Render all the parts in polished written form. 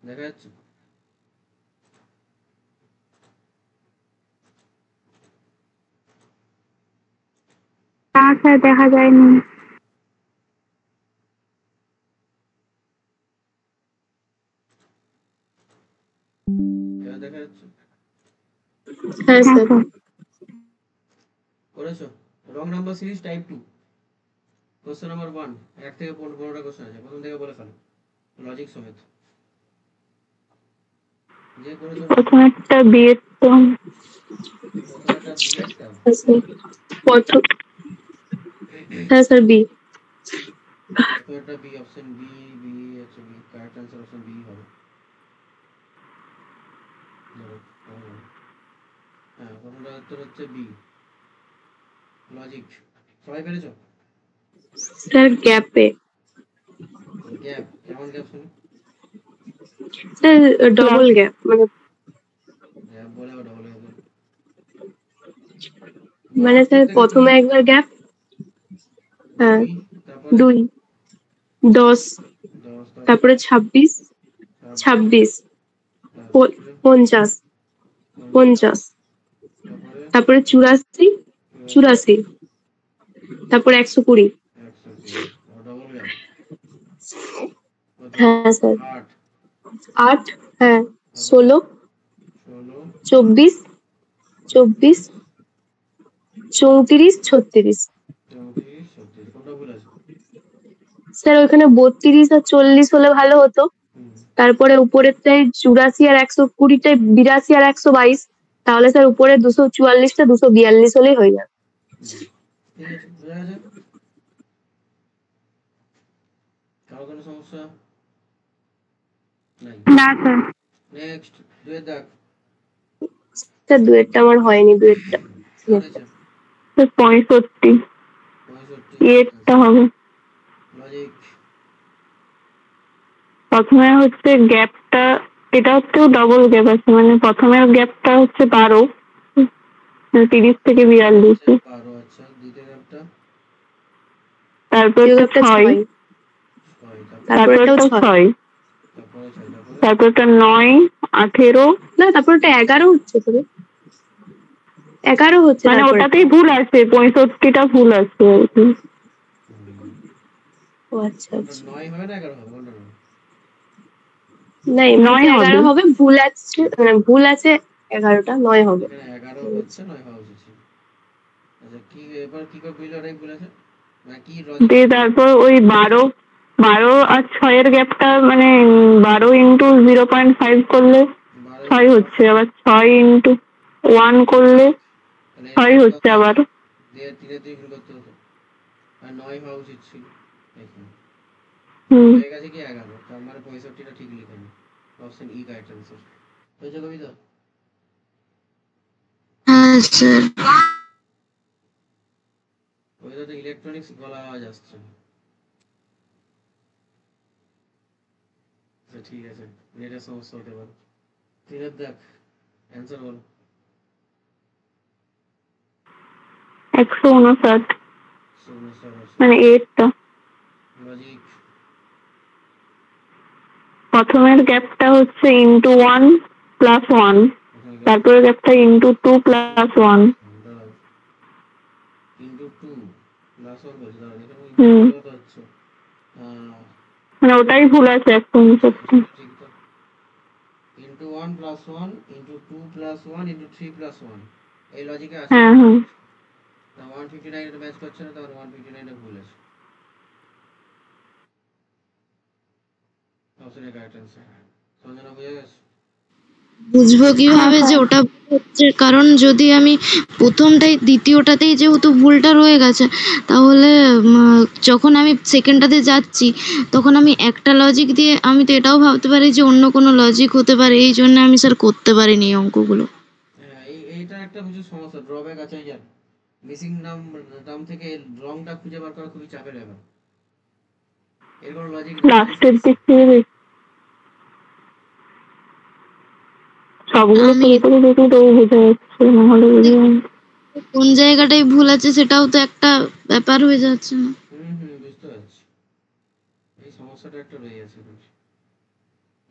দেখা যাচ্ছে? না স্যার, দেখা যায়নি। এবার দেখা যাচ্ছে? হ্যাঁ স্যার। করেছো? Wrong number series type 2, question number 1, 1 থেকে 15টা কোশ্চেন আছে, প্রথম থেকে বলে ফেলো লজিক সমেত। যে করেছো না? প্রথম একটা বিয়ের তো প্রথম একটা বিয়েরটা প্রথম হ্যাঁ স্যার বি। প্রথম একটা বি, অপশন বি। বি আছে, B correct answer option B হবে। হ্যাঁ, প্রথমটা উত্তর হচ্ছে বি, লজিক। সবাই পেরেছো? স্যার গ্যাপে। গ্যাপ কেমন গ্যাপ শুনি? স্যার ডবল গ্যাপ মানে গ্যাপ বলে আবার ডবল গ্যাপ বলে। মানে স্যার প্রথমে একবার গ্যাপ। হ্যাঁ 2, তারপরে 2 10 10, তারপরে 26 26 50 50 তারপরে 84 84 তারপরে 120। 120 ডবল গ্যাপ। হ্যাঁ স্যার 8, 8 হ্যাঁ 16 24 24 34 36। 34, 36 কোনটা ভুল আছে? স্যার ওইখানে 32 আর 40 হলে ভালো হতো। তারপরে উপরেরটাই 84 আর 120টাই 82 আর 122, তাহলে স্যার উপরে 244টা 242 হলেই হয়ে যাবে। ঠিক আছে, বোঝা গেছে? কারো কোনো সমস্যা নাই? না স্যার। নেক্সট, দুয়ের দাগ। স্যার দুয়েরটা আমার হয়নি, দুয়েরটা। কার আছে? 65 65 এরটা হবে। লজিক। প্রথমে হচ্ছে গ্যাপটা, এটা হচ্ছে ডবল গ্যাপ আছে, মানে প্রথমের গ্যাপটা হচ্ছে 12, 30 থেকে 42। 12, আচ্ছা। দ্বিতীয় গ্যাপটা? তারপরটা 6, তারপরটা 6, তারপরে 6, তারপরটা 9, 18। না তারপরটা 11 হচ্ছে তো, 11 হচ্ছে মানে ওটাতেই ভুল আছে, 65টা ভুল আছে আর কি। ও আচ্ছা আচ্ছা। 9 হবে না 11 হবে? কোনটা হবে? না এমনিতে 11 হবে, ভুল আছে মানে ভুল আছে 11টা, 9 হবে। এখানে 11 হচ্ছে, 9 হওয়া উচিত ছিল। আচ্ছা, কি এবার কি করে বুঝলে ওটাই ভুল আছে? মানে কি লজিক? তারপর ওই 12 আর 6 এর গ্যাপটা মানে 12 ইন্টু 0.5 করলে 6 হচ্ছে, আবার 6 ইন্টু 1 করলে 6 হচ্ছে আবার। 3 গুণ করতে হতো, আর 9 হওয়া উচিত ছিল এখানে। হয়ে গেছে কি 11, তার মানে 65টা ঠিক লিখেনি। Option E correct answer. হয়েছে কবিতা? হ্যাঁ স্যার। কবিতাতে ইলেকট্রনিক্স গলা আওয়াজ আসছে। ঠিক আছে, নেটের সমস্যা হতে পারে। তিনের দেখ, অ্যান্সার বল। 159, 159 মানে 8টা। লজিক। প্রথমের গ্যাপটা হচ্ছে ইন্টু 1 প্লাস 1, তারপরে গ্যাপটা ইন্টু 2 প্লাস 1। ইন্টু 2 প্লাস 1 বলছি, দাঁড়া এখানে ইন্টু কত হচ্ছে? মানে ওটাই ভুল আছে 159। ঠিক তো, into 1 plus 1 into 2 plus 1 into 3 plus 1, এই লজিকে আছে। হ্যাঁ হ্যাঁ 159 এটা ম্যাচ করছে না, তাহলে 159 ভুল আছে। Option A correct answer. Sanjana বুঝে গেছে? বুঝবো কিভাবে যে ওটা হচ্ছে, কারণ যদি আমি প্রথমটাই দ্বিতীয়টাতেই যেহেতু ভুলটা রয়ে গেছে, তাহলে যখন আমি সেকেন্ডটাতে যাচ্ছি তখন আমি একটা লজিক দিয়ে আমি তো এটাও ভাবতে পারি যে অন্য কোনো লজিক হতে পারে, এই জন্য আমি স্যার করতে পারিনি এই অঙ্কগুলো। হ্যাঁ, এইটা একটা কিছু সমস্যা, ড্রব্যাক আছে। জান মিসিং নাম থেকে রংটা খুঁজে বার করা খুবই চাপের ব্যাপার। এর কোনো লজিক নেই। লাস্টের দিক থেকে সবগুলো করে করে দেখি তো বোঝা যাচ্ছে, নাহলে বুঝে কোন জায়গাটায় ভুল আছে সেটাও তো একটা ব্যাপার হয়ে যাচ্ছে না। বুঝতে পারছি, এই সমস্যাটা একটা রয়ে আছে।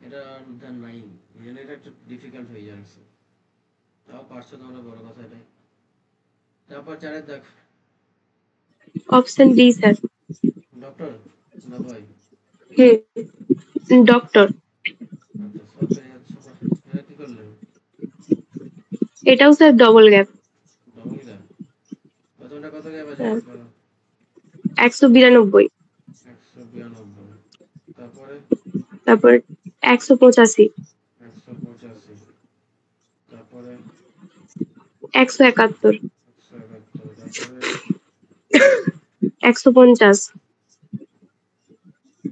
এটা আর উদ্ধার নাই, এই জন্য এটা একটু ডিফিকাল্ট হয়ে যাচ্ছে। তাও পারছো তোমরা, বড় কথা এটাই। তারপর চারের দেখ, অপশন ডি স্যার। ডক্টর না ভয়? ডক্টর। আচ্ছা, সব পেরে যাচ্ছ, বাহ। এটা কি করলেন? এটাও sir double gap. Double gap? প্রথমটা কত গ্যাপ আছে হ্যাঁ, বলো? 192। 192। তারপরে তারপর 185। 185। তারপরে 171। 171। তারপরে 150।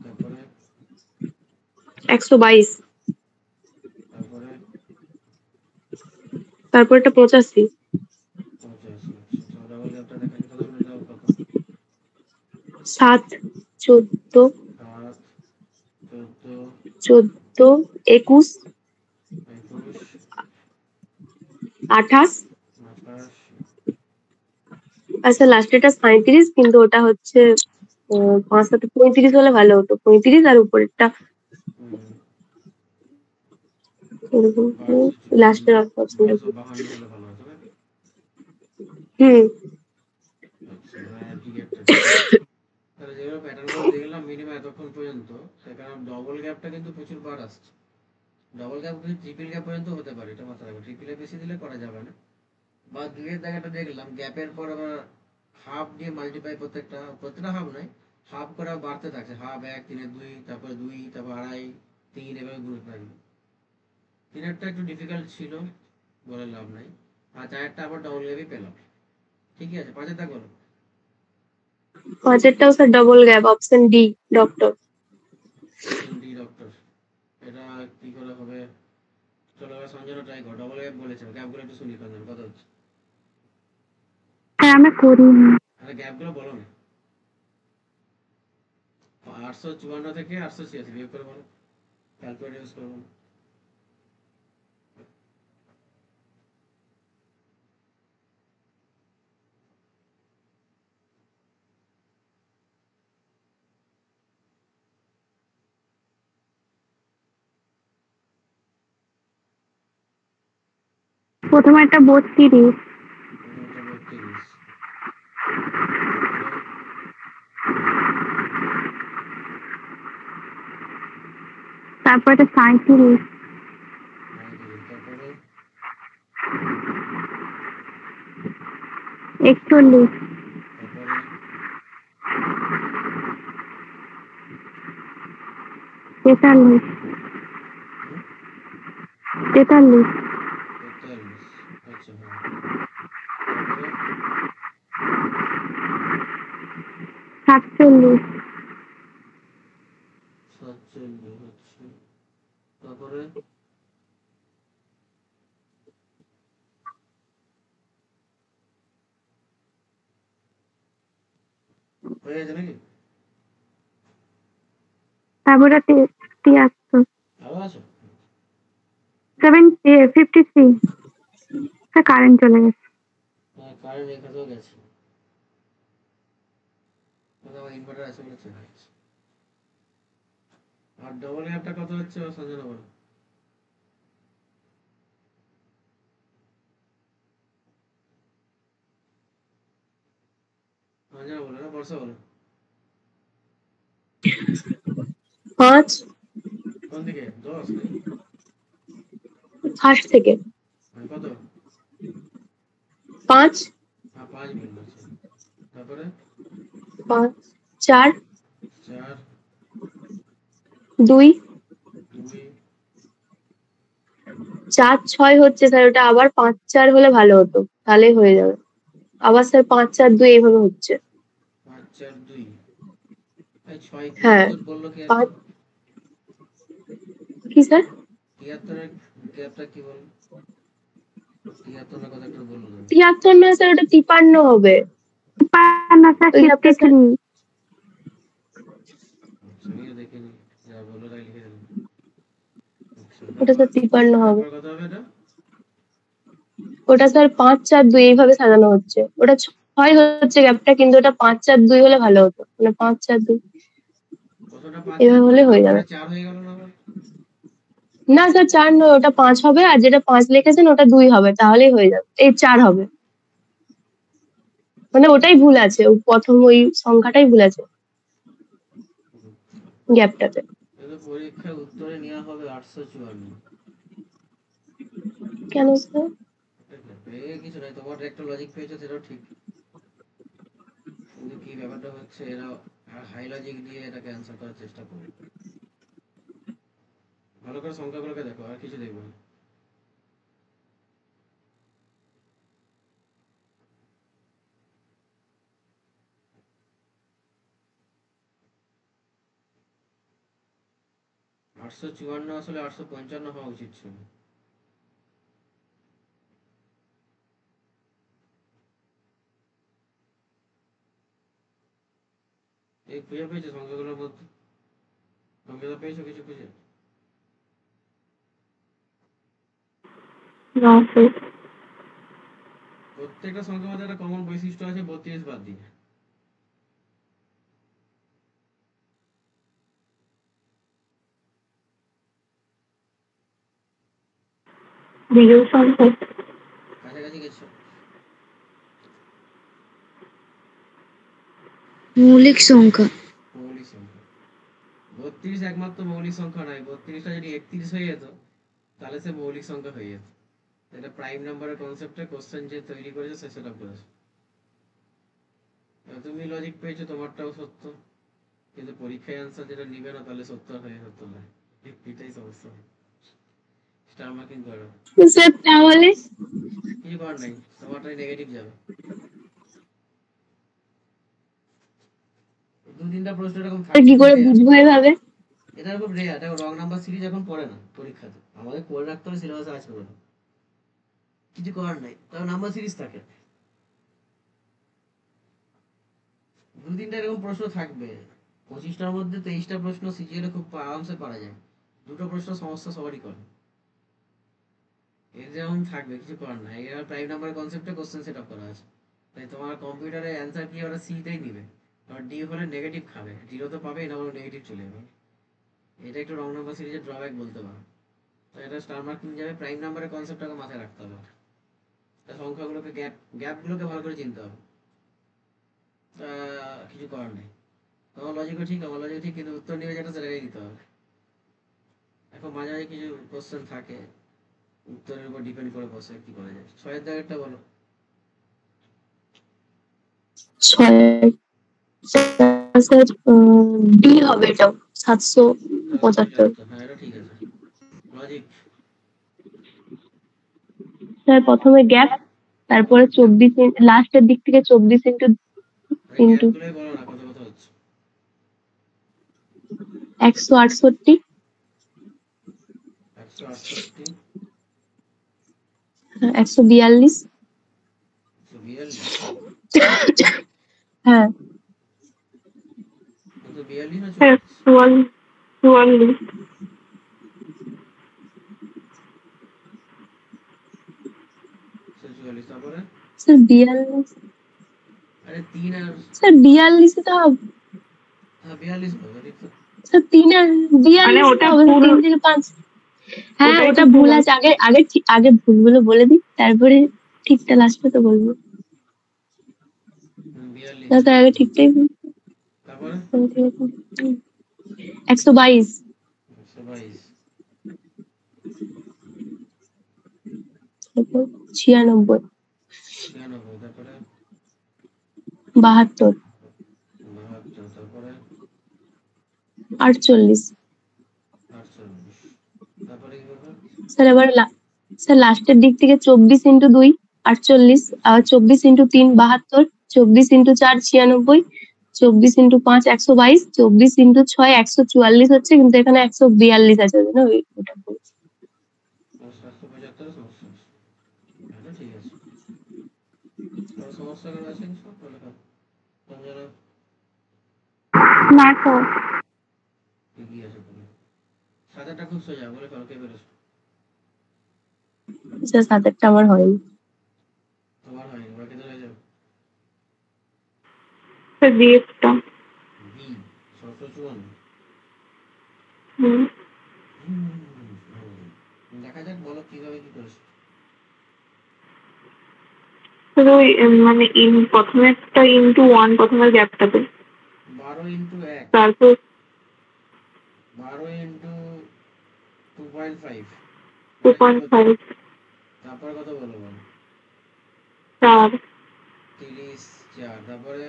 তারপরে 122। তারপরে তারপরটা 85। 85। আচ্ছা, ডবল গ্যাপটা দেখানি কত মিনিট, দাও কত? 7, 14, 7, 14, 14, 21, 21, 28। 28। আচ্ছা, লাস্টেরটা 37, কিন্তু ওটা হচ্ছে 5 সাথে 35 হলে ভালো হতো। 35 আর উপরেরটা হুম, এরকম। 1254। লাস্টের অপশনটা। 1252 হলে ভালো হতো নাকি? হুম। আচ্ছা, ডি একটা ঠিক আছে। তাহলে যেগুলো প্যাটার্ন গুলো দেখলাম মিনিমাম এতক্ষণ পর্যন্ত, সেখানে ডবল গ্যাপটা কিন্তু প্রচুর বার আসছে। ডবল গ্যাপ কিন্তু ট্রিপল গ্যাপ পর্যন্ত হতে পারে, এটা মাথায় রাখবে। ট্রিপলে বেশি দিলে করা যাবে না। বা দুইয়ের জায়গাটা দেখলাম গ্যাপের পর আবার হাফ দিয়ে মাল্টিপ্লাই, প্রত্যেকটা হাফ নয়, হাফ করে বাড়তে থাকছে। হাফ 1, 3-এর 2, তারপরে 2, তারপর 2.5, 3, এভাবে ঘুরে থাকবে। তিনেরটা একটু ডিফিকাল্ট ছিল, বলে লাভ নাই। আর চারেরটা আবার ডবল গ্যাপই পেলাম। ঠিকই আছে, পাঁচেরটা করো। 5এরটাও sir double gap, option D doctor. Option D doctor. এটা কি করে হবে? চলো এবার সঞ্জনা ট্রাই করো। ডবল গ্যাপ বলেছে, গ্যাপগুলো একটু শুনি সঞ্জনা, কত হচ্ছে? হ্যাঁ, আমি করিনি। আরে গ্যাপগুলো বলো না। 854 থেকে 886 বিয়োগ করে বলো, ক্যালকুলেটর ইউজ করবো। প্রথমে একটা 32, প্রথমটা 32। তারপরে তারপর একটা 37, 35। তারপরে 41, তারপরে 43, হুম, 43, 43। আচ্ছা, হ্যাঁ। তারপরে 47, 47 হচ্ছে। তারপরে হয়ে গেছে নাকি? তারপর একটা 73, আরো আছে? 53। কারেন্ট চলে গেছে। হ্যাঁ, কারেন্ট এখানেও গেছে। আমার ইনভার্টার আছে বলে চলে গেছে। আর ডবল গ্যাপটা কত হচ্ছে সঞ্জনা বলো? সঞ্জনা বলো না, বর্ষা বলো। 5 কোন দিকে, 10 নাকি? ফার্স্ট থেকে। মানে কত? 5, হ্যাঁ, 5 বললো, আচ্ছা। তারপরে 5, 4, 4, 2, 2, 4, 6 হচ্ছে স্যার। ওটা আবার 5, 4 হলে ভালো হতো, তাহলে হয়ে যাবে। আবার স্যার 5, 4, 2 এইভাবে হচ্ছে। 5, 4, 2। এই 6 হ্যাঁ, 73 বললো কি একটা? 5 কি স্যার? 73 এর গ্যাপটা কি বল? 73 না কত একটা বললো তুমি। 73 নয় স্যার, ওটা 53 হবে। না স্যার, ওই গ্যাপটা স্যার। 53। আচ্ছা, আমিও দেখিনি, যা বললো তাই লিখে দিলাম। আচ্ছা, ওটা তারপর স্যার 53 হবে। তারপর কত হবে এটা? ওটা স্যার 5, 4, 2 এইভাবে সাজানো হচ্ছে। ওটা 6 হচ্ছে গ্যাপটা, কিন্তু ওটা 5, 4, 2 হলে ভালো হতো। মানে 5, 4, 2 প্রথমটা 5, 4, এভাবে 2 হলে ছিল, হয়ে যাবে। পরে 4 হয়ে গেল না আবার? না স্যার 4 নয়, ওটা 5 হবে, আর যেটা 5 লিখেছেন ওটা 2 হবে, তাহলেই হয়ে যাবে। এই 4 হবে, মানে ওটাই ভুল আছে, প্রথম ওই সংখ্যাটাই ভুল আছে গ্যাপটাতে। কিন্তু পরীক্ষায় উত্তরে নেওয়া হবে 854। কেন স্যার? পেয়ে কিছু নাই, তোমার একটা লজিক পেয়েছো সেটাও ঠিক, কিন্তু কি ব্যাপারটা হচ্ছে এরা হাই লজিক দিয়ে এটাকে অ্যান্সার করার চেষ্টা করে। ভালো করে সংখ্যাগুলোকে দেখো, আর কিছু দেখবে না। আটশো চুয়ান্ন আসলে 855 হওয়া উচিত ছিল। এই খুঁজে পেয়েছো সংখ্যাগুলোর মধ্যে? সংখ্যাটা পেয়েছো কিছু খুঁজে? না স্যার। প্রত্যেকটা সংখ্যার মধ্যে একটা কমন বৈশিষ্ট্য আছে 32 বাদ দিয়ে। বিজয় সংখ্যা। কাছাকাছি গেছো। মৌলিক সংখ্যা। মৌলিক সংখ্যা। 32 একমাত্র মৌলিক সংখ্যা নয়, 32টা যদি 31 হয়ে যেত তাহলে সে মৌলিক সংখ্যা হয়ে যেত। এটা প্রাইম নাম্বারের কনসেপ্টে কোশ্চেন যে তৈরি করেছে সে সেটা করেছে। তুমি লজিক পেয়েছো, তোমারটাও সত্য, কিন্তু পরীক্ষায় অ্যান্সার যেটা নিবে না তাহলে সত্য হয়ে সত্য নয়। এটাই সমস্যা। স্টার মার্কিং করো, স্যার তাহলে কিছু করার নাই, তোমারটাই নেগেটিভ যাবে। দু তিনটা প্রশ্ন এরকম থাকে কি খুব করে রেয়ার। বুঝবো এভাবে? এটা খুব রেয়ার, দেখো রং নাম্বার সিরিজ এখন পড়ে না পরীক্ষাতে, আমাদের করে রাখতে হবে সিলেবাসে আছে বলে, কিছু করার নাই, তবে নাম্বার সিরিজ থাকে। দু তিনটা এরকম প্রশ্ন থাকবে, 25টার মধ্যে 23টা প্রশ্ন সিজিএলে খুব আরামসে পারা যায়, দুটো প্রশ্ন সমস্যা সবারই করে। এর যেমন থাকবে, কিছু করার নাই, এর প্রাইম নাম্বার কনসেপ্টে কোশ্চেন সেট আপ করা আছে। তাই তোমার কম্পিউটারে অ্যান্সার কি ওরা সিতেই নিবে, আর ডি হলে নেগেটিভ খাবে, জিরো তো পাবেই না, বলে নেগেটিভ চলে যাবে। এটা একটু রং নাম্বার সিরিজের ড্রব্যাক বলতে পারো। তো এটা স্টার মার্কিং যাবে, প্রাইম নাম্বারের কনসেপ্টটাকে মাথায় রাখতে হবে। তা সংখ্যাগুলোকে গ্যাপগুলোকে ভালো করে চিনতে হবে। তা কিছু করার নেই, তোমার লজিকও ঠিক আমার লজিক ঠিক, কিন্তু উত্তর নিয়ে যেটা সেটাকেই দিতে হবে। এখন মাঝে মাঝে কিছু কোশ্চেন থাকে উত্তরের উপর ডিপেন্ড করে বসে, কি করা যায়। ছয়ের দাগেরটা বলো। 6 স্যার ডি হবে এটাও, 775। 775, হ্যাঁ এটা ঠিক আছে। লজিক স্যার প্রথমে গ্যাপ, তারপরে 24, লাস্টের দিক থেকে 24 ইন্টু ইন্টু গ্যাপগুলোই বলো না, কত কথা হচ্ছে। 168, 168, 142, 142, হ্যাঁ 142 না স্যার 44? 44। 144, তারপরে স্যার 42, আরে 3 আর স্যার 42 তো হবে, হ্যাঁ 42 হবে, ঠিক তো। স্যার 3 আর মানে 42 তো ওটা হবে, পুরো 3 থেকে 5। হ্যাঁ ওটাই তো ওটা ভুল পুরো। আছে, আগে আগে আগে ভুলগুলো বলে দিই, তারপরে ঠিকটা লাস্টে তো বলবো। 42, তাহলে আগে ঠিকটাই বলবো। তারপরে 122, 122, 96, 96, তারপরে 72, 72, তারপরে 48। 48, তারপরে কি করবে? স্যার এবার স্যার লাস্টের দিক থেকে 24 ইন্টু 2 48, আর 24 ইন্টু 3 72, 24 ইন্টু 4 96, 24 ইন্টু 5 122, 24 ইন্টু 6 144 হচ্ছে, কিন্তু এখানে 142 আছে, না ওটা ভুল। 775 সমস্যা, এটা ঠিক আছে। আর সমস্যা করে আছে কিছু বলে খাও, সঞ্জনা না স্যার। ঠিকই আছে বলে। সাদাটা খুব সোজা, বলে ফেলো, কে পেরেছো? স্যার 7টা আমার হয়নি। তোমার হয়নি, বাকিদের হয়ে যাবে। স্যার বিএসটা। বি 754। হুম। দেখা যাক, বলো কিভাবে কি করেছো। স্যার ওই মানে প্রথমে একটা ইন্টু ওয়ান প্রথমের গ্যাপটাতে, 12 × 1, তারপর 12 × 2.5, 2.5, তারপরে কত বলো বলো? 4, 30, 4, তারপরে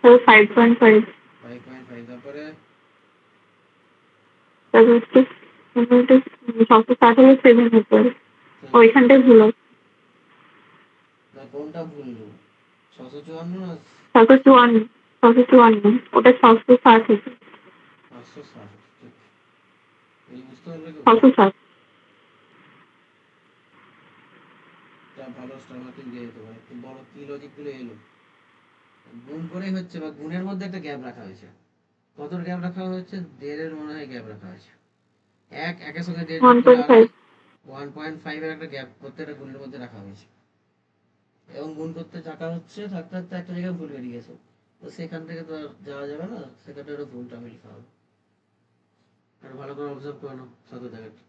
তারপর 5.5, 5.5, তারপরে তারপর হচ্ছে সবচেয়ে স্টার্ট হলো 7 হতে পারে, ওইখানটায় ভুল আছে। না কোনটা ভুললো? 654 না তারপর 654, ওটা 660 হচ্ছে, 560? ঠিক, এই বুঝতে পারলে কেউ? 660। তা ভালো স্টার মার্কিং দিয়ে দিতে পারে। একটু বড় কি লজিক গুলো এলো? গুণ করেই হচ্ছে, বা গুণের মধ্যে একটা গ্যাপ রাখা হয়েছে। কত গ্যাপ রাখা হয়েছে? 1.5 মনে হয় গ্যাপ রাখা হয়েছে। একের সঙ্গে 1.5 যোগ করলে 1.5। আড়াই, 1.5 এর একটা গ্যাপ প্রত্যেকটা গুণের মধ্যে রাখা হয়েছে। এবং গুণ করতে থাকা হচ্ছে, থাকতে থাকতে একটা জায়গায় ভুল বেরিয়ে গেছে, তো সেখান থেকে তো আর যাওয়া যাবে না, সেখানে একটা ভুলটা আমি লিখা হবে। আর ভালো করে অবজার্ভ করে নাও সাথে জায়গাটা।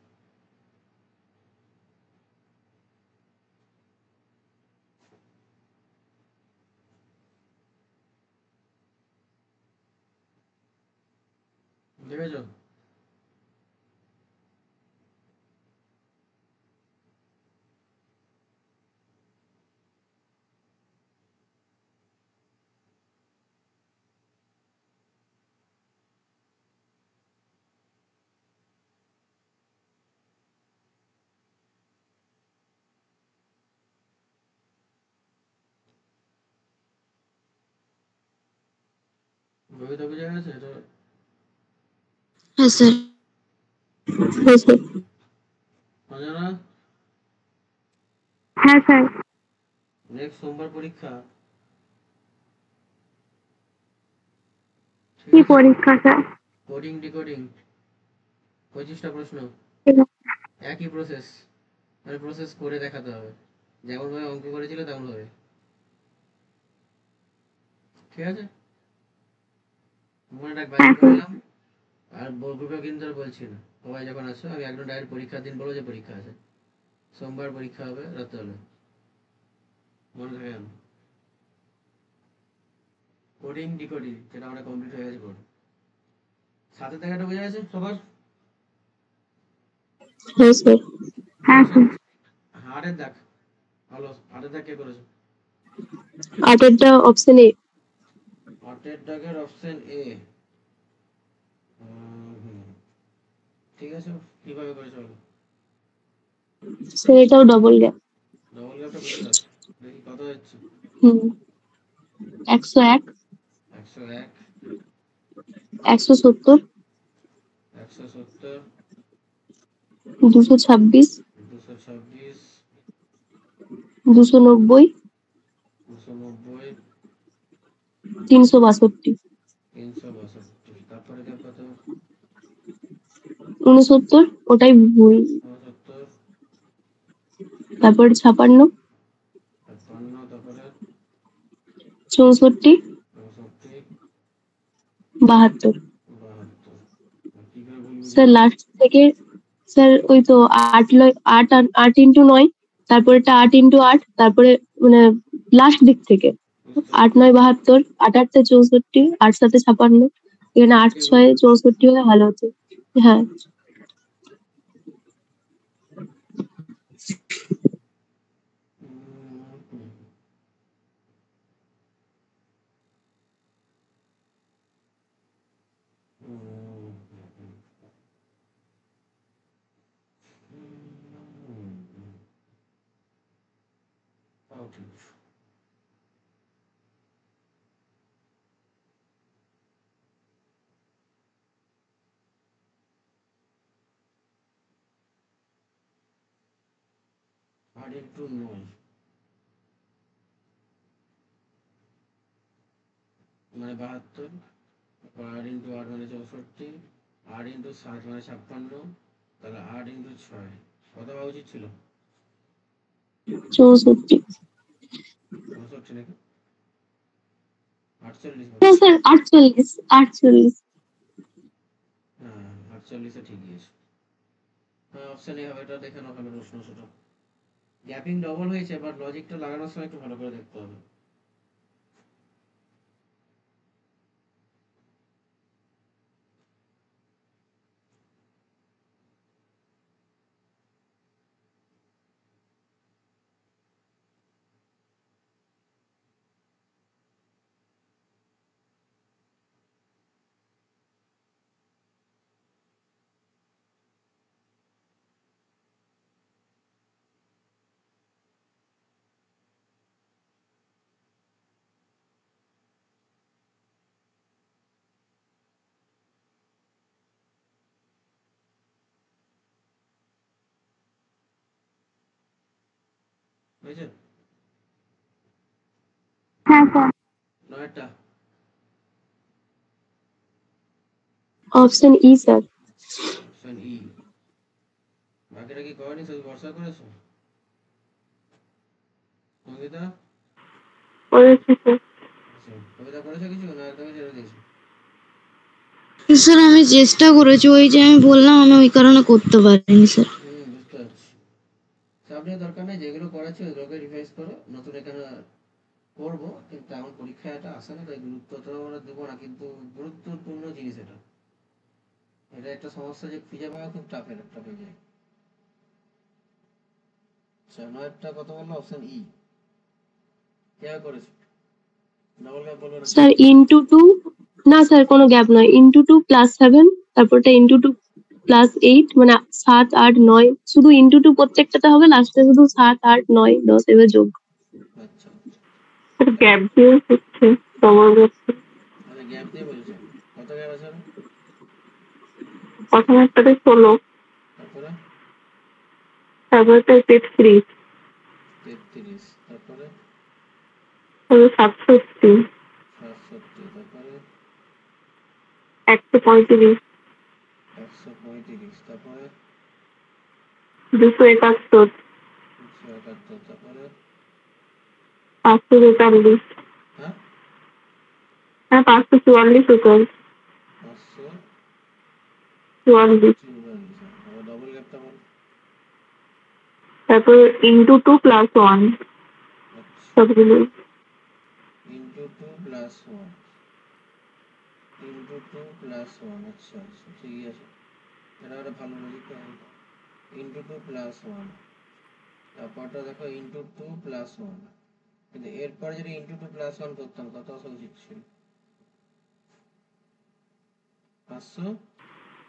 দেখেছো? বইটা বুঝে গেছে এটা? হ্যাঁ স্যার। হ্যাঁ স্যার। অজানা, হ্যাঁ স্যার। নেক্সট সোমবার পরীক্ষা, ঠিক কি আছে? পরীক্ষা স্যার? কোডিং ডিকোডিং, 25টা প্রশ্ন, একই প্রসেস, মানে প্রসেস করে দেখাতে হবে, যেমন ভাবে অঙ্ক করেছিল তেমন ভাবে, ঠিক আছে? মনে রাখ, বাড়ি হ্যাঁ করে স্যার। এলাম। আর গ্রুপে কিন্তু আর বলছি না, সবাই যখন আসো আমি একদম ডাইরেক্ট পরীক্ষার দিন বলো যে পরীক্ষা আছে, সোমবার পরীক্ষা হবে রাতে হলে, মনে থাকে যেন। কোডিং ডিকোডিং যেটা আমরা কমপ্লিট হয়ে গেছে কোড, সাথে দেখাটা বোঝা গেছে সবার? হ্যাঁ স্যার। হ্যাঁ স্যার। হার্টের দাগ, ভালো, হার্টের দাগ কে করেছো? 8 অপশন এ। হার্টের দাগের অপশন এ, ঠিক আছে। কিভাবে করেছো বলো? স্যার এটাও ডবল গ্যাপ। ডবল গ্যাপটা বুঝতে পারছি, দেখি কত হচ্ছে। হুম। 101, 101, 170, 170, 226, 226, 290, 290, 362, 362, তারপরে গ্যাপ কত? 69, ওটাই ভুল। 69, তারপর 56, 56, তারপরে 64, 64, 72। 72। কি করে ভুল স্যার বুঝলে? লাস্ট থেকে, স্যার ওই তো 8 ইন্টু 9, তারপরে 8 ইন্টু 8, তারপরে মানে লাস্ট দিক থেকে বুঝতে 8 9 72, 8 8 64, 8 7 56, এখানে 8 কে 6 64 হলে ভালো হতো। হ্যাঁ। আর একটু নয়, মানে 72, 8 × 8 মানে 64, 8 × 7 মানে 56, তাহলে 8 × 6 কত পাওয়া উচিত ছিল? 64। 64 নাকি 48 বলো? হ্যাঁ স্যার 48, 48। হ্যাঁ, 48 ঠিকই আছে। অপশন এ হবে, এটা দেখে নাও ভালো প্রশ্ন সেটা। গ্যাপিং ডবল হয়েছে, বাট লজিকটা লাগানোর সময় একটু ভালো করে দেখতে হবে। হয়েছে? হ্যাঁ স্যার। নয়টা। Option E sir. Option E. বাকিটা কি করেনি, শুধু ভরসা করেছো? সঙ্গীতা? করেছি স্যার। আচ্ছা, কবিতা করেছো কিছু না একদমই ছেড়ে দিয়েছো? স্যার আমি চেষ্টা করেছি, ওই যে আমি বললাম আমি ওই কারণে করতে পারিনি স্যার। বুঝতে পারছি। চাপের দরকার নেই, যেগুলো করেছো ওগুলোকে রিভাইজ করো। নতুন এখানে করবো, কিন্তু আমার পরীক্ষায় এটা আসে না, তাই গুরুত্ব তো আমরা দেবো না, কিন্তু গুরুত্বপূর্ণ জিনিস এটা। এটা একটা সমস্যা যে খুঁজে পাওয়া খুব টাফের একটা হয়ে যায়। আচ্ছা, নয়টা কত বললো? Option E. কিভাবে করেছো? ডবল গ্যাপ বলবো নাকি? স্যার ইন্টু টু, না স্যার কোনো গ্যাপ নয়, ইন্টু টু প্লাস 7, তারপরটা ইন্টু টু প্লাস 8, মানে 7 8 9, শুধু ইন্টু টু প্রত্যেকটাতে হবে, লাস্টে শুধু 7 8 9 10 এবার যোগ। আচ্ছা, স্যার গ্যাপ দিয়ে হচ্ছে ডবল গ্যাপ। মানে গ্যাপ দিয়ে বলেছো। কত গ্যাপ আছে? প্রথম একটাতে 16, তারপরে তারপরে 33, 33, তারপরে 67, 67, তারপরে 135, 135, তারপরে 271, 171, তারপরে 543, হ্যাঁ হ্যাঁ 544 টোটাল, 544। 44। আবার ডবল গ্যাপটা বল। তারপর ইন্টু 2 প্লাস 1 আচ্ছা, সবগুলো। Into 2 plus 1, into 2 plus 1। আচ্ছা আচ্ছা, ঠিকই আছে। এটা একটা ভালো লজিক। ইন্টু 2 প্লাস 1, তারপরটা দেখো ইন্টু 2 প্লাস 1, কিন্তু এরপরে যদি ইন্টু 2 প্লাস 1 করতাম কত আসা উচিত ছিল? 500।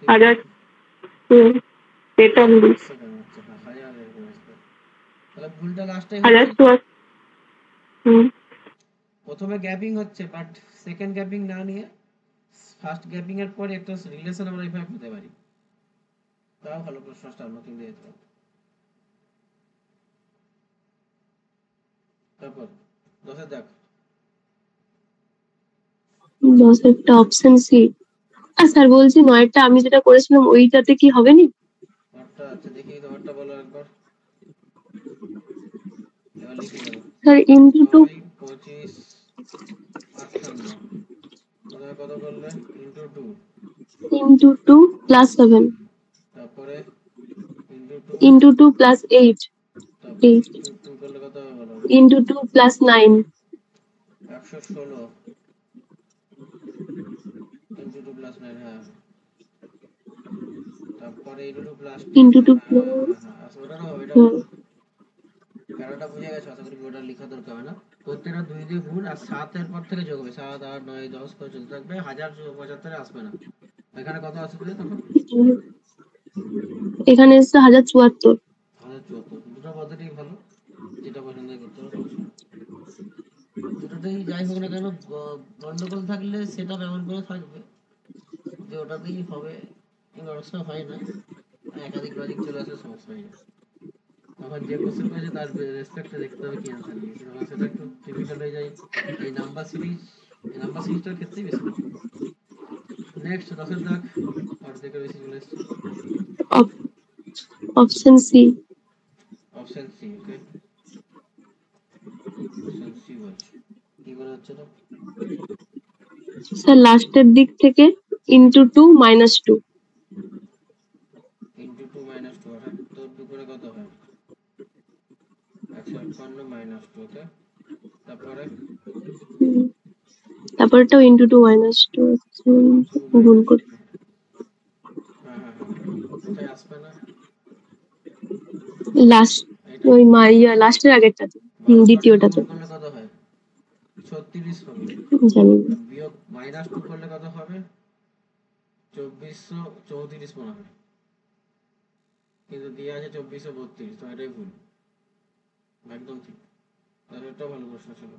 হাজার 43, 500 কেন? আচ্ছা, 1000 এরকম আসবে। তাহলে ভুলটা লাস্টে হচ্ছে। 1084। প্রথমে গ্যাপিং হচ্ছে, বাট সেকেন্ড গ্যাপিং না নিয়ে ফার্স্ট গ্যাপিং এর পরে একটা রিলেশন আমরা এইভাবে পেতে পারি। তাও ভালো প্রশ্নটা নতুন দিয়ে দিতে হবে। তারপর 10 দেখ। 10 একটা অপশন সি। আর স্যার বলছি, নয়টা আমি যেটা করেছিলাম ওইটাতে কি হবে নি? তোমারটা আচ্ছা, দেখি তোমারটা বলো একবার। এবার লিখে যাবো। স্যার ইন্টু টু 6 25 58, প্রথমে কত করলে? ইন্টু 2, ইন্টু টু প্লাস 7, তারপরে ইন্টু 2, ইন্টু টু প্লাস 8, তারপর 8 ইন্টু 2 করলে কত হবে বলো? Into two plus 9, 116, into 2 plus 9, হ্যাঁ। তারপরে ইন্টু 2 প্লাস 10, ইন্টু টু হ্যাঁ হ্যাঁ হ্যাঁ হ্যাঁ, আচ্ছা ওটাও হবে, এটাও হবে। প্যারাটা বুঝে গেছো আশা করি, ওটা লেখা দরকার হয় না। প্রত্যেকটা 2 দিয়ে গুণ, আর 7 এর পর থেকে যোগ হবে, 7 8 9 10 করে চলতে থাকবে, 1075 আসবে না। এখানে কত আসবে তখন? এখানে এসছে 1074। 1074। দুটো পদ্ধতি ভালো, যেটা পছন্দ করতে হবে, সমস্যা নেই। দুটোতেই যাই হোক না কেন, গন্ডগোল থাকলে সেটা এমন করে থাকবে যে ওটাতেই হবে, কিন্তু অনেক সময় হয় না, একাধিক লজিক চলে আসলে সমস্যা হয়ে যায়। তখন যে কোশ্চেন করেছে তার রেসপেক্টে দেখতে হবে কি অ্যান্সার দিয়েছে, তখন সেটা একটু ডিফিকাল্ট হয়ে যায়। এই নাম্বার সিরিজটার ক্ষেত্রেই বেশি হয়। নেক্সট 10 দাগ, অর্ধেকের বেশি চলে এসছে। Option C. Option C, okay. Option C বলছে কি করে হচ্ছে তো? স্যার লাস্টের দিক থেকে into two minus 2। Into 2 minus 2 আচ্ছা 51 মাইনাস 2, ওকে। তারপরে তারপরটাও ইন্টু 2 মাইনাস 2 2 গুণ মাইনাস করে 2, হ্যাঁ হ্যাঁ হ্যাঁ, কোথায় আসবে না লাস্ট এটা? ওই লাস্টের আগেরটাতে 12 দ্বিতীয়টাতে করলে কত হয়? 36 হবে। জানি না। আর বিয়োগ -2 করলে কত হবে? 2434 মনে হয়, কিন্তু দিয়ে আছে 2432, তো এটাই ভুল। একদম ঠিক। তাহলে এটা ভালো প্রশ্ন ছিল,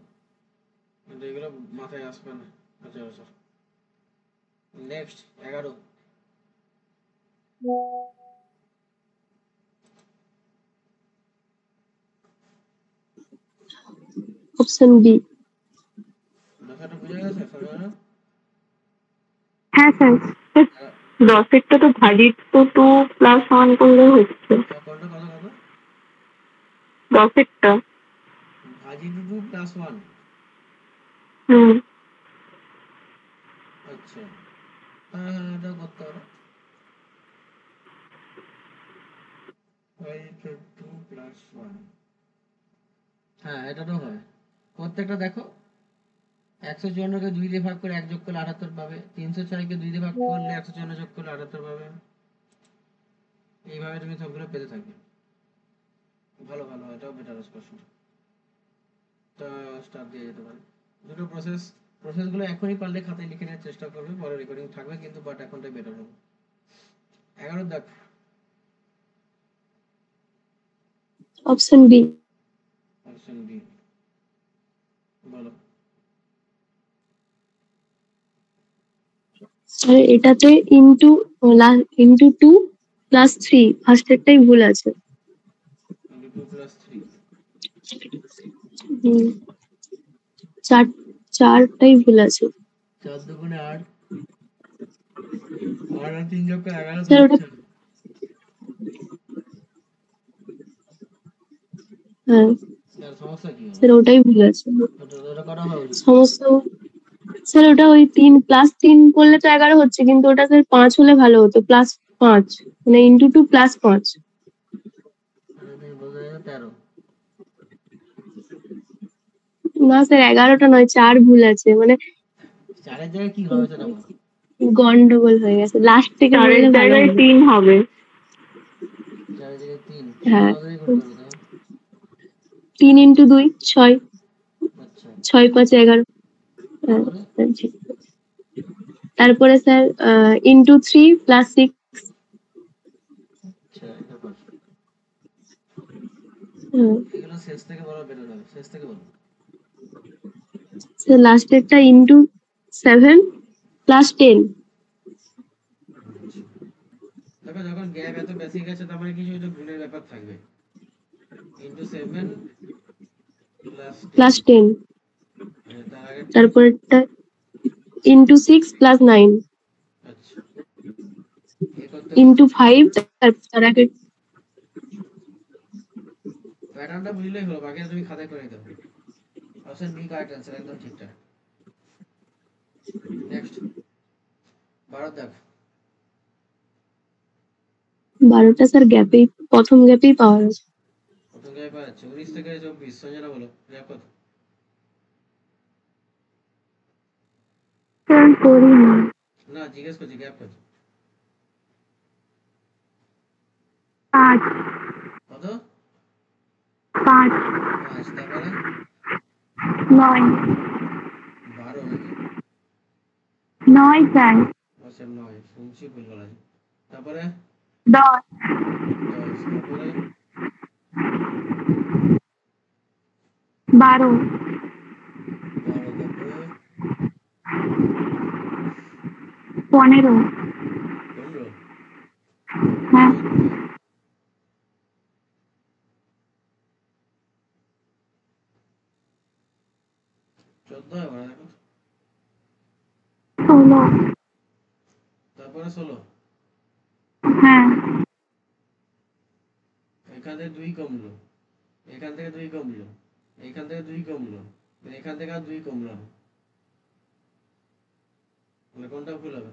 কিন্তু এগুলো মাথায় আসবে না সচরাচর। নেক্সট 11। Option B. ব্যাপারটা বুঝে গেছে সবাই? হ্যাঁ স্যার, 10-এরটা তো ভাজিত তো 2 প্লাস 1 করলে হচ্ছে। কোনটা কত কত? 10-এরটা। ভাজি 2 প্লাস 1। হুম। আচ্ছা, হ্যাঁ হ্যাঁ, এটা করতে পারো। ভাজি 2 প্লাস 1, হ্যাঁ এটা তো হয়। প্রত্যেকটা দেখো, 154 কে 2 দিয়ে ভাগ করে 1 যোগ করলে 78 পাবে, 306 কে 2 দিয়ে ভাগ করলে 154 যোগ করলে 78 পাবে। এইভাবে তুমি সবগুলো পেতে থাকবে। ভালো ভালো, এটাও বেটার প্রশ্ন। তা স্টার্ট দিয়ে যেতে পারে। দুটো প্রসেসগুলো এখনই পারলে খাতায় লিখে নেওয়ার চেষ্টা করবে, পরে রেকর্ডিং থাকবে কিন্তু, বাট এখনটাই বেটার হবে। 11 দেখ। Option B. অপশন বি, বলো। আর এটাতে ইন্টু 2 প্লাস 3 ফার্স্টেরটাই ভুল আছে। 2 প্লাস 3, হুম, চারটাই ভুল আছে 4 দুগুণে 8, 8 আর 3 যোগ করে 11 তো স্যার। ওটা হচ্ছে। হ্যাঁ তার সমস্যা কি হলো? স্যার, ওটাই ভুল আছে ওটা করা হয় উচিত। সমস্যা। স্যার ওটা ওই 3 প্লাস 3 করলে তো 11 হচ্ছে, কিন্তু ওটা স্যার 5 হলে ভালো হতো, প্লাস 5 মানে ইন্টু 2 প্লাস 5। তুমি বলতে 13। না স্যার, 11টা নয়, 4 ভুল আছে, মানে 4 এর জায়গায় কি হবে সেটা বলো। গন্ডগোল হয়ে গেছে, লাস্ট থেকে 4-এর বললে ভালো জায়গায় হবে। 3 হবে। 4 এর জায়গায় 3, 3 হ্যাঁ, কত দিয়ে গুণ করবে তো? 3 ইন্টু 2 6, আচ্ছা, 6 5 11। হ্যাঁ, তারপরে ঠিক। তারপরে স্যার ইন্টু 3 প্লাস 6। আচ্ছা, এটা কর। এগুলো শেষ থেকে বলো, বেটার হবে, শেষ থেকে বলো। স্যার লাস্টেরটা ইন্টু 7 প্লাস 10। আচ্ছা, দেখো যখন গ্যাপ এত বেশি গেছে তার মানে কিছু একটা ভুলের ব্যাপার থাকবে। Into 7 plus 10, plus 10। তার আগেরটা। তারপরটা ইন্টু 6 প্লাস 9 আচ্ছা, এ করতে করতে ইন্টু 5। তার আগে প্যাটার্নটা বুঝলেই হলো, বাকি তুমি খাতায় করে নিতে হবে। অপশন বি কারেক্ট অ্যান্সার, একদম ঠিকঠাক। নেক্সট 12 দেখ। 12টা স্যার গ্যাপেই, প্রথম গ্যাপেই পাওয়া গেছে। প্রথম গ্যাপ পাচ্ছে 19 থেকে 24, সঞ্জনা বলো গ্যাপ কত? স্যার করিনি। না, জিজ্ঞেস করছি গ্যাপ কত? 5। কত? 5। 5, তারপরে 9। 12 নাকি? 9 স্যার। আচ্ছা 9, শুনছি ভুল বলা যায়। তারপরে 10। 10, তারপরে 12। 12, তারপরে 15। 15, হ্যাঁ। 14, 14 হবে না দেখো। 16। তারপরে 16, হ্যাঁ। এখান থেকে 2 কমলো, এখান থেকে 2 কমলো, এখান থেকে 2 কমলো, এখান থেকে আর 2 কমলো, মানে কোনটা ভুল হবে?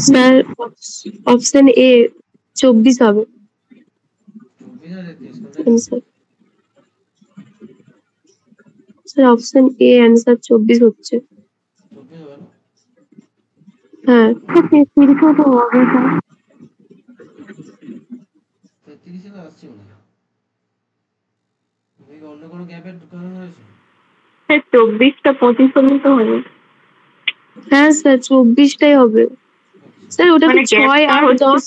স্যার অপশন এ 24 হবে। 24 আর 33, কোনটা দেখেন sir. Sir option A answer 24 হচ্ছে। 24 হবে না? হ্যাঁ। 33 তো হবে স্যার। 33 তো আসছে মনে হয়। তুমি কি অন্য কোনো গ্যাপের কথা হয়েছে? স্যার 24টা 25 হলেই তো হবে। হ্যাঁ স্যার 24টাই হবে। আচ্ছা। স্যার ওটা তো মানে 6 গ্যাপটা 8 হচ্ছে 10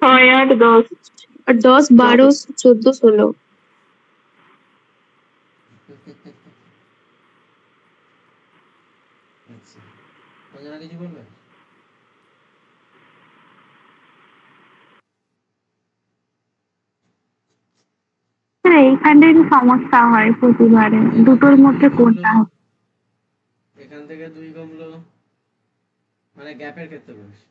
6 8 10। আর 10 12 14 16। আচ্ছা, অজানা কিছু বলবে? স্যার এইখানটাই তো সমস্যা হয় প্রতিবারে, এখান দুটোর থেকে মধ্যে 2 কমলো, কোনটা হবে? এখান থেকে 2 কমলো, মানে গ্যাপের ক্ষেত্রে বলছি।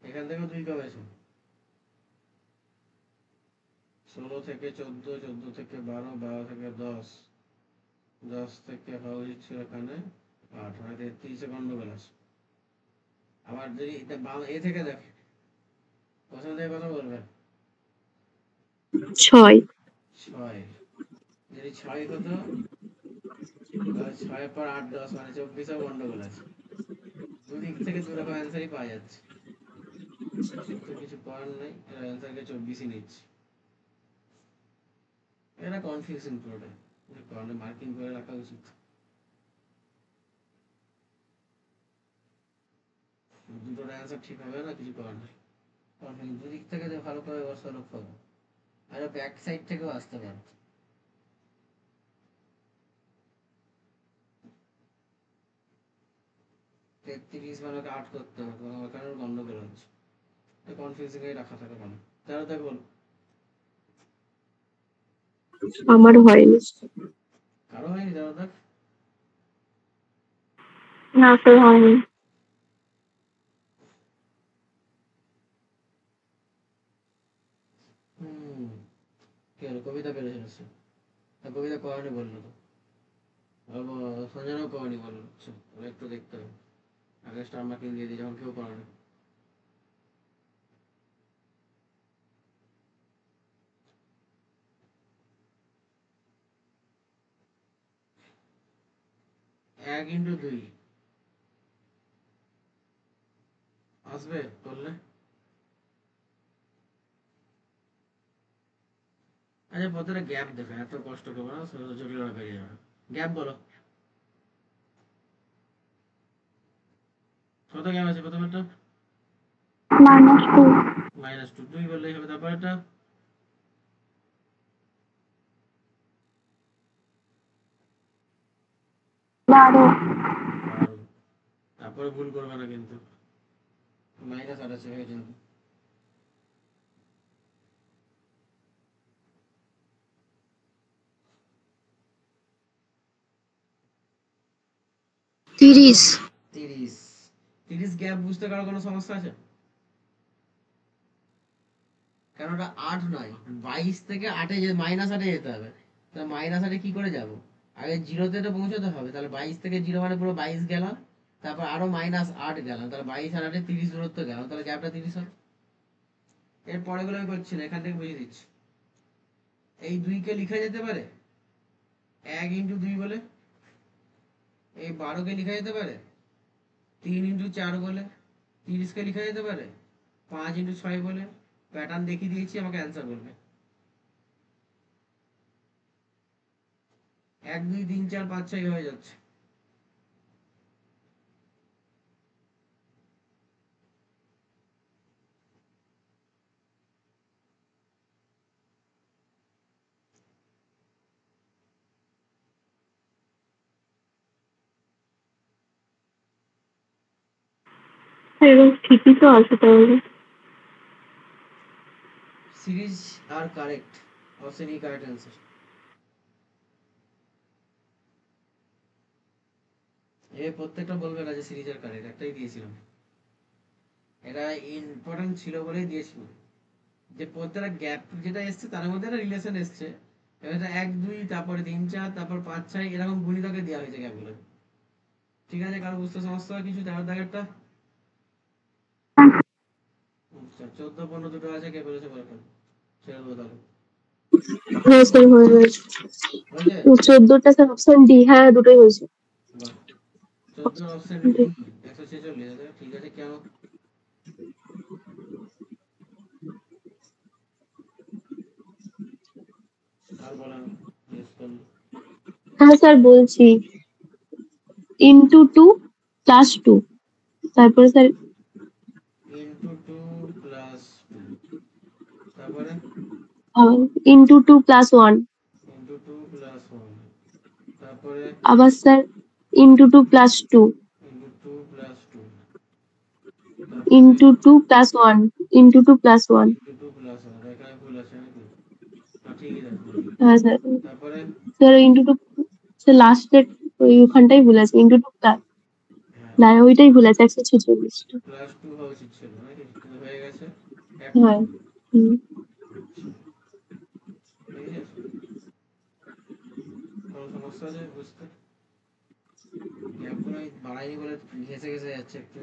এখান থেকেও 2 কমেছে, 16 থেকে 14, 14 থেকে 12, 12 থেকে 10, 10 থেকে হওয়া উচিত ছিল এখানে 8, মানে 33 গন্ডগোল আছে। আবার যদি এটা এ থেকে দেখে, প্রথম থেকে কথা বলবে 6 6, যদি 6 হতো তাহলে 6 পর 8 10 মানে 24 গন্ডগোল আছে। দুদিক থেকে দুরকম অ্যান্সারই পাওয়া যাচ্ছে, কিন্তু কিছু করার নেই, এর অ্যান্সারকে 24ই নিচ্ছে। এটা কনফিউশন পুরোটা, কারণে মার্কিং করে রাখা উচিত। দুটোর অ্যান্সার ঠিক হবে না, কিছু করার নেই। কনফিউশন দুদিক থেকে যে ভালো করে ব্যবস্থা লক্ষ্য হবে, আর ব্যাক সাইড থেকেও আসতে পারে। 33 মানে 8 করতে হবে, ওখানে গন্ডগোল হচ্ছে, কনফিউজিং এ রাখা থাকে মানে। তারা তাকে বল, আমার হয়নি। কারো হয়নি তারা দেখ। না স্যার হয়নি। হুম, কি হলো, কবিতা পেরেছে নিশ্চয়। কবিতা কয়নি বললো তো, সঞ্জনাও কয়নি বললো। আচ্ছা, ওরা একটু দেখতে হবে, আগে স্টার মার্কিং দিয়ে দিই যখন কেউ করেনি। এক ইন্টু 2 আসবে করলে। আচ্ছা, প্রত্যেকটা গ্যাপ দেখো, এত কষ্ট করবো না, জটিল বেরিয়ে যাবে। গ্যাপ বলো, কত গ্যাপ আছে প্রথমেরটা? -2। -2, 2 বললেই হবে। তারপরেরটা 12। 12, তারপরে ভুল করবে না কিন্তু, -8 আছে হয়ে যাবে। 30। 30, 30 গ্যাপ বুঝতে কারো কোনো সমস্যা আছে? কারণ ওটা 8 নয়, 22 থেকে 8-এ -8-এ যেতে হবে। তাহলে -8-এ কি করে যাব? আগে জিরোতে তো পৌঁছতে হবে, তাহলে 22 থেকে 0 মানে পুরো 22 গেলাম, তারপর আরো -8 গেলাম, তাহলে 22 আর 8-এ 30 দূরত্ব গেলাম, তাহলে গ্যাপটা 30 হবে। এর পরেগুলো আমি করছি না, এখান থেকে বুঝিয়ে দিচ্ছি। এই 2 কে লিখা যেতে পারে 1 ইন্টু 2 বলে, এই 12 কে লিখা যেতে পারে 3 ইন্টু 4 বলে, 30 কে লিখা যেতে পারে 5 ইন্টু 6 বলে। প্যাটার্ন দেখিয়ে দিয়েছি, আমাকে অ্যান্সার বলবে। 1 2 3 4 5 6 হয়ে যাচ্ছে। এরকম ঠিকই তো আছে তাহলে। সিরিজ আর correct, option E correct answer. এ প্রত্যেকটা বলবে না যে সিরিজ আর কারেক্ট, একটাই দিয়েছিলাম, এটা ইম্পর্টেন্ট ছিল বলেই দিয়েছিলাম, যে প্রত্যেকটা গ্যাপ যেটা এসছে তার মধ্যে একটা রিলেশন এসছে। এবার এটা 1 2 তারপরে 3 4 তারপর 5 6 এরকম গুণিতকে দেওয়া হয়েছে গ্যাপগুলো। ঠিক আছে, কারো বুঝতে সমস্যা হয় কিছু? তার দাগেরটা 14 15 দুটো আছে, কে বলেছে বলবেন? ছেড়ে দেবো তাহলে, হ্যাঁ স্যার হয়ে গেছে। হয়েছে? 14টা স্যার অপশন ডি, হ্যাঁ দুটোই হয়েছে। বাহ, 14 অপশন D। ডি 146, ঠিক আছে। কেন আর বলেন, জিজ্ঞেস করুন। হ্যাঁ স্যার বলছি, ইন্টু 2 প্লাস 2, তারপরে স্যার ইন্টু 2 প্লাস 2, তারপরে ইন্টু 2 প্লাস 1, ইন্টু 2 প্লাস 1, তারপরে আবার sir into 2 plus 2, into 2 plus 2, তারপরে into 2 plus 1, into 2 plus 1। Into 2 plus 1, এখানে ভুল আছে নাকি? না, ঠিকই আছে নাকি? হ্যাঁ স্যার, তারপরে স্যার ইন্টু 2, স্যার লাস্টের ওইখানটাই ভুল আছে, ইন্টু 2 প্লাস, হ্যাঁ, না ওইটাই ভুল আছে, 146টা। প্লাস 2 হওয়া উচিত ছিল নাকি? কিন্তু হয়ে গেছে এক। হ্যাঁ। হুম। আচ্ছা, ঠিক আছে। কোনো সমস্যা আছে বুঝতে? গ্যাপগুলো আমি বাড়াইনি বলে ঘেসে ঘেসে যাচ্ছে একটু,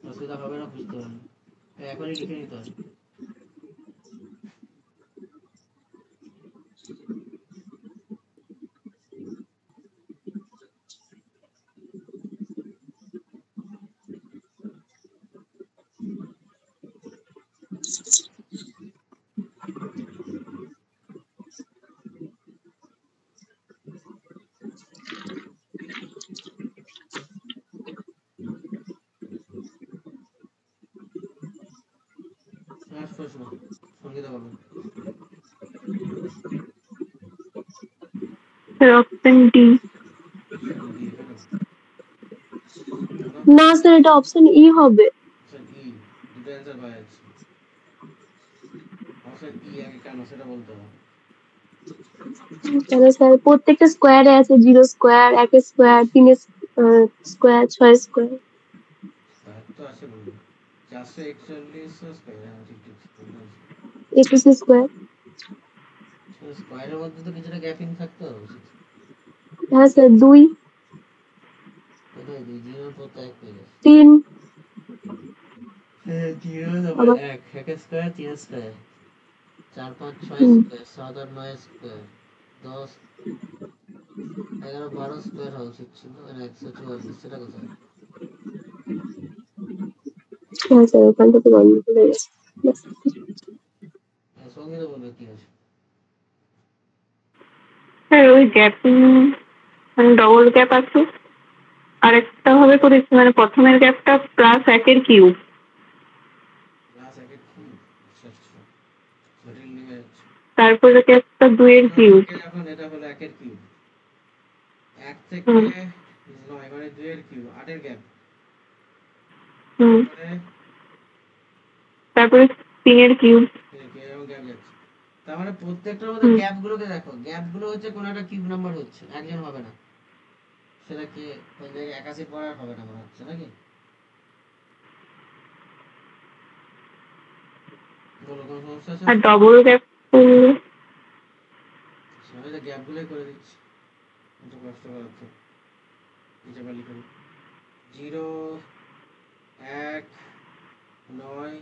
অসুবিধা হবে না বুঝতে পারবেন, এখনই লিখে নিতে হবে। লাস্ট প্রশ্ন, সঙ্গীতা বলুন। Sir option D. Option D এখানে কেন? না স্যার এটা অপশন ই হবে। অপশন ই, দুটো অ্যান্সার পাওয়া যাচ্ছে। অপশন ই আগে কেন সেটা বলতে হবে। কেন স্যার, প্রত্যেকটা স্কোয়ারে আছে 0 square, 1 square, 3 square, 6 square. Square তো আছে বলুন, 441 স্কোয়ার, হ্যাঁ ঠিক ঠিক। 21 স্কোয়ার। স্কোয়ারের মধ্যে তো কিছুটা গ্যাপিং থাকতে হবে উচিত। হ্যাঁ স্যার 2, কোথায় 2? 0 পর তো 1 পেয়ে গেছে। 3, হ্যাঁ 0 তারপর আবার 1, 1 স্কোয়ার 3 স্কোয়ার, 4 5 6 হুম, স্কোয়ার, 7 8 9 স্কোয়ার, 10 11 12 স্কোয়ার হওয়া উচিত ছিল, মানে 144, সেটা কোথায়? হ্যাঁ স্যার ওখান থেকে বন্ধ করে গেছে। সঙ্গীতা বলবে কি আছে? স্যার ওই গ্যাপ, মানে ডবল গ্যাপ আছে, আরেকটা ভাবে করেছি, মানে প্রথমের গ্যাপটা প্লাস 1-এর কিউব, ক্লাস 1 এর কি? আচ্ছা আচ্ছা, জটিল লিখে যাচ্ছে। তারপরে গ্যাপটা 2-এর প্রথম কিউব। থেকে যখন এটা হলো 1 এর কিউব, 1 থেকে হুম 9 মানে 2 এর কিউব, 8 এর গ্যাপ, হুম, তারপরে তারপরে 3-এর কিউব। এরকম গ্যাপ যাচ্ছে। তার মানে প্রত্যেকটার মধ্যে হুম। গ্যাপ গুলোকে দেখো, গ্যাপ গুলো হচ্ছে কোনো একটা কিউব নাম্বার হচ্ছে, একজন হবে না, সেটা কি ওই যে 81 পর আর হবে না মনে হচ্ছে নাকি? বলো, কোনো সমস্যা আছে? আর ডবল গ্যাপ করলে আমি তো গ্যাপ গুলোই করে দিচ্ছি, একটু কষ্ট করাচ্ছে, নিচে বা লিখুন 0 1 9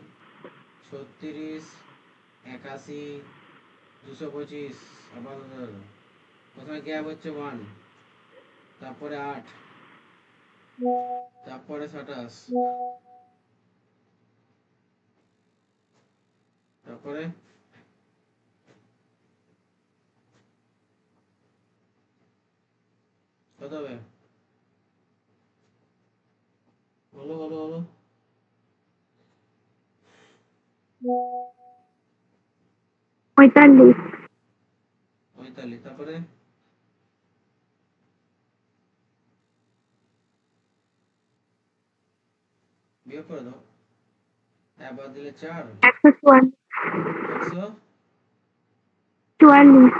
36 81 225, আবার প্রথমে গ্যাপ হচ্ছে 1, তারপরে 8, তারপরে 27, তারপরে কত হবে? বলো বলো বলো। 45। 45, তারপরে বিয়োগ করে দাও, একবার দিলে 4, 144, 144।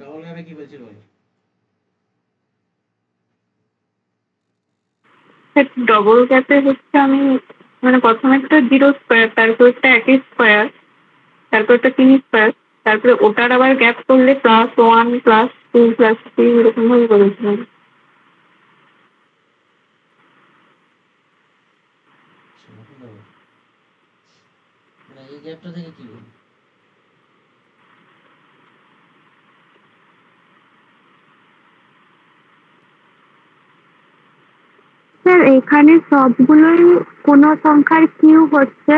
ডবল গ্যাপে কি বলছিল বলো? ডবল গ্যাপে হচ্ছে আমি, মানে প্রথমে একটা 0 স্কোয়ার, তারপর একটা 1 স্কোয়ার, তারপর একটা 3 স্কোয়ার, তারপরে ওটার আবার গ্যাপ করলে +1 +2 +3 এরকম ভাবে করেছিলাম। সেরকম ব্যাপার। মানে এই গ্যাপটা থেকে কি বলবো? স্যার এখানে সবগুলোই কোনো সংখ্যার কিউব হচ্ছে,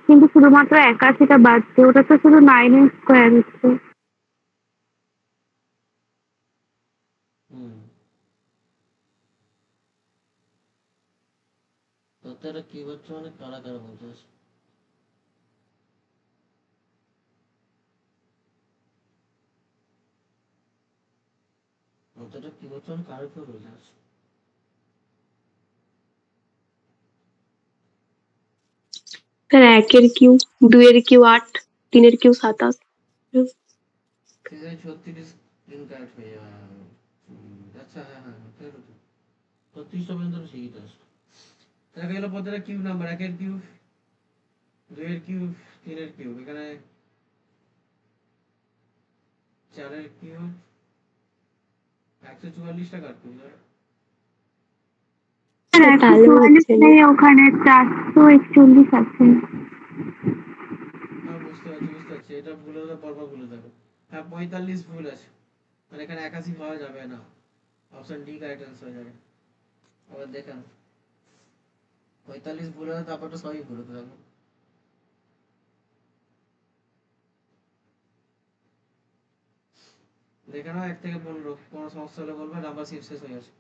কিন্তু শুধুমাত্র 81টা বাড়ছে, ওটা তো শুধু 9 স্কোয়ার হচ্ছে। হুম, তোর কি হচ্ছে মানে কারা কারা বলতে আছে? তোর কি হচ্ছে মানে কার উপর বলতে আছে? স্যার 1-এর কিউ, 2-এর কিউ 8, 3-এর কিউ 27। ঠিক আছে, 36 দিন কারেক্ট হয়ে যাবে। আচ্ছা, হ্যাঁ হ্যাঁ হ্যাঁ, ঠিক আছে। 36টা পর্যন্ত ঠিকই তো আছে। দেখা গেল প্রত্যেকটা কিউব নাম্বার, 1-এর কিউব, 2-এর কিউব, 3-এর কিউব, এখানে 4-এর কিউব, 144টা কাট কিউব। স্যার তাহলে 144 হচ্ছে না। নেই, ওখানে 441 আছে। হ্যাঁ, বুঝতে পারছি বুঝতে পারছি, এটা ভুল হলে পরপর ভুলে যাবে। হ্যাঁ, 45 ভুল আছে, মানে এখানে 81 পাওয়া যাবে না, অপশন ডি কারেক্ট অ্যান্সার হয়ে যাবে। আবার দেখেন, 45 ভুল হলে তারপরটা সবই ভুল হতে থাকবে। দেখে নাও 1 থেকে 15, কোনো সমস্যা হলে বলবে, নাম্বার শেষ হয়ে গেছে।